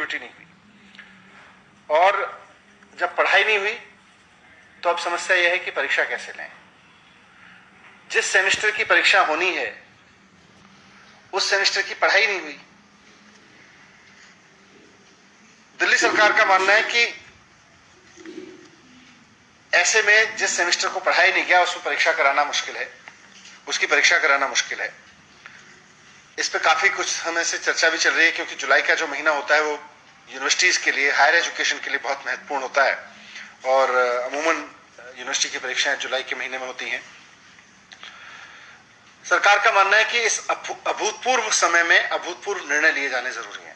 Connectivity नहीं हुई। और जब पढ़ाई नहीं हुई तो अब समस्या यह है कि परीक्षा कैसे लें। जिस सेमेस्टर की परीक्षा होनी है उस सेमेस्टर की पढ़ाई नहीं हुई। दिल्ली सरकार का मानना है कि ऐसे में जिस सेमेस्टर को पढ़ाई नहीं गया उसमें परीक्षा कराना मुश्किल है, उसकी परीक्षा कराना मुश्किल है। इस पे काफी कुछ समय से चर्चा भी चल रही है, क्योंकि जुलाई का जो महीना होता है वो यूनिवर्सिटीज के लिए, हायर एजुकेशन के लिए बहुत महत्वपूर्ण होता है और अमूमन यूनिवर्सिटी की परीक्षाएं जुलाई के महीने में होती हैं। सरकार का मानना है कि इस अभूतपूर्व समय में अभूतपूर्व निर्णय लिए जाने जरूरी हैं।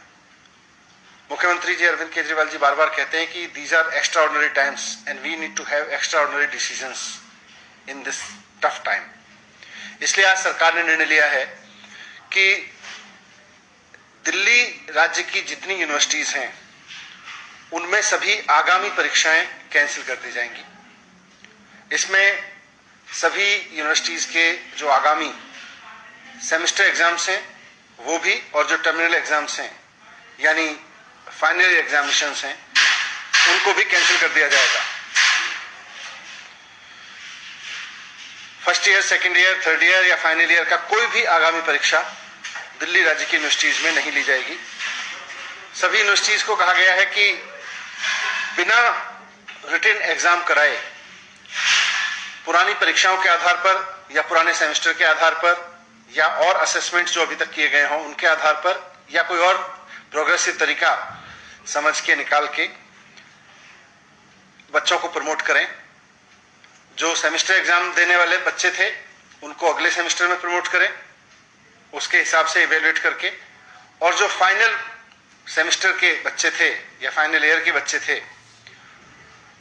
मुख्यमंत्री जी अरविंद केजरीवाल जी बार बार कहते हैं कि these are extraordinary times and we need to have extraordinary decisions in this tough time. इसलिए आज सरकार ने निर्णय लिया है कि दिल्ली राज्य की जितनी यूनिवर्सिटीज हैं उनमें सभी आगामी परीक्षाएं कैंसिल कर दी जाएंगी। इसमें सभी यूनिवर्सिटीज के जो आगामी सेमेस्टर एग्जाम्स हैं वो भी, और जो टर्मिनल एग्जाम्स हैं यानी फाइनल एग्जामिनेशंस हैं उनको भी कैंसिल कर दिया जाएगा। First year, second year, third year या फाइनल ईयर का कोई भी आगामी परीक्षा दिल्ली राज्य की यूनिवर्सिटीज में नहीं ली जाएगी। सभी यूनिवर्सिटीज को कहा गया है कि बिना रिटन एग्जाम कराए पुरानी परीक्षाओं के आधार पर या पुराने सेमेस्टर के आधार पर या और असेसमेंट जो अभी तक किए गए हों उनके आधार पर या कोई और प्रोग्रेसिव तरीका समझ के निकाल के बच्चों को प्रमोट करें। जो सेमेस्टर एग्जाम देने वाले बच्चे थे उनको अगले सेमेस्टर में प्रमोट करें उसके हिसाब से इवेल्युएट करके, और जो फाइनल सेमेस्टर के बच्चे थे या फाइनल ईयर के बच्चे थे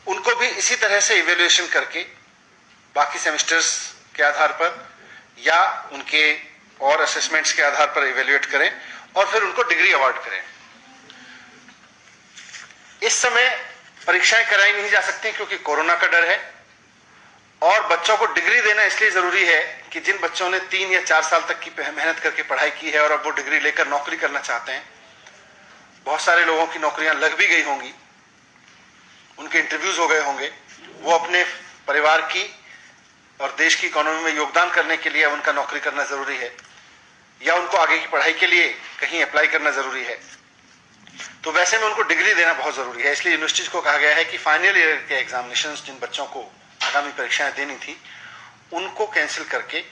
उनको भी इसी तरह से इवेल्युएशन करके बाकी सेमेस्टर्स के आधार पर या उनके और असेसमेंट्स के आधार पर इवेल्युएट करें और फिर उनको डिग्री अवार्ड करें। इस समय परीक्षाएं कराई नहीं जा सकती क्योंकि कोरोना का डर है, और बच्चों को डिग्री देना इसलिए जरूरी है कि जिन बच्चों ने 3 या 4 साल तक की मेहनत करके पढ़ाई की है और अब वो डिग्री लेकर नौकरी करना चाहते हैं, बहुत सारे लोगों की नौकरियां लग भी गई होंगी, उनके इंटरव्यूज हो गए होंगे, वो अपने परिवार की और देश की इकोनॉमी में योगदान करने के लिए उनका नौकरी करना जरूरी है या उनको आगे की पढ़ाई के लिए कहीं अप्लाई करना जरूरी है। तो वैसे में उनको डिग्री देना बहुत जरूरी है। इसलिए यूनिवर्सिटीज को कहा गया है कि फाइनल ईयर के एग्जामिनेशंस जिन बच्चों को आगामी परीक्षाएं देनी थी उनको कैंसिल करके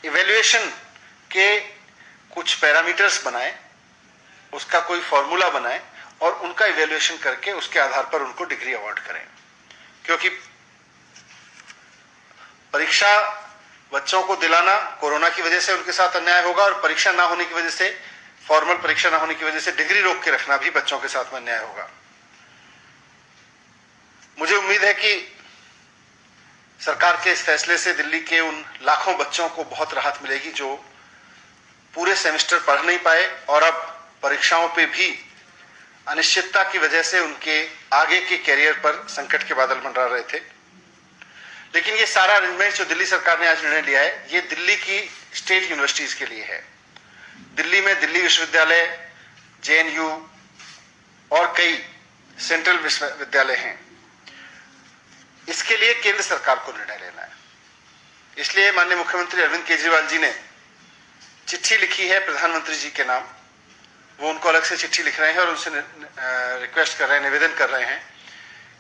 इवेल्युएशन के कुछ पैरामीटर्स बनाए, उसका कोई फॉर्मूला बनाए और उनका इवेल्युएशन करके उसके आधार पर उनको डिग्री अवार्ड करें। क्योंकि परीक्षा बच्चों को दिलाना कोरोना की वजह से उनके साथ अन्याय होगा, और परीक्षा ना होने की वजह से, फॉर्मल परीक्षा ना होने की वजह से डिग्री रोक के रखना भी बच्चों के साथ में अन्याय होगा। मुझे उम्मीद है कि सरकार के इस फैसले से दिल्ली के उन लाखों बच्चों को बहुत राहत मिलेगी जो पूरे सेमेस्टर पढ़ नहीं पाए और अब परीक्षाओं पे भी अनिश्चितता की वजह से उनके आगे के कैरियर पर संकट के बादल मंडरा रहे थे। लेकिन ये सारा अरेंजमेंट जो दिल्ली सरकार ने आज निर्णय लिया है ये दिल्ली की स्टेट यूनिवर्सिटीज के लिए है। दिल्ली में दिल्ली विश्वविद्यालय, जेएनयू और कई सेंट्रल विश्वविद्यालय हैं। इसके लिए केंद्र सरकार को निर्णय लेना है। इसलिए माननीय मुख्यमंत्री अरविंद केजरीवाल जी ने चिट्ठी लिखी है प्रधानमंत्री जी के नाम। वो उनको अलग से चिट्ठी लिख रहे हैं और उनसे रिक्वेस्ट कर रहे हैं, निवेदन कर रहे हैं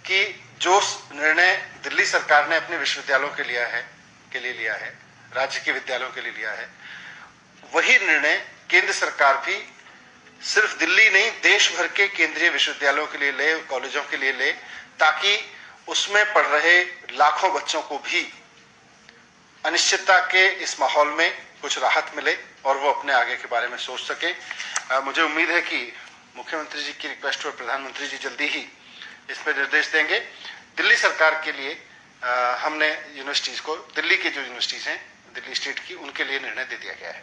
कि जो निर्णय दिल्ली सरकार ने अपने विश्वविद्यालयों के लिए लिया है, राज्य के विद्यालयों के लिए लिया है, वही निर्णय केंद्र सरकार भी सिर्फ दिल्ली नहीं देश भर के केंद्रीय विश्वविद्यालयों के लिए ले, कॉलेजों के लिए ले, ताकि उसमें पढ़ रहे लाखों बच्चों को भी अनिश्चितता के इस माहौल में कुछ राहत मिले और वो अपने आगे के बारे में सोच सके। मुझे उम्मीद है कि मुख्यमंत्री जी की रिक्वेस्ट पर प्रधानमंत्री जी जल्दी ही इस पर निर्देश देंगे। दिल्ली सरकार के लिए हमने यूनिवर्सिटीज को, दिल्ली की जो यूनिवर्सिटीज हैं दिल्ली स्टेट की, उनके लिए निर्णय दे दिया गया है।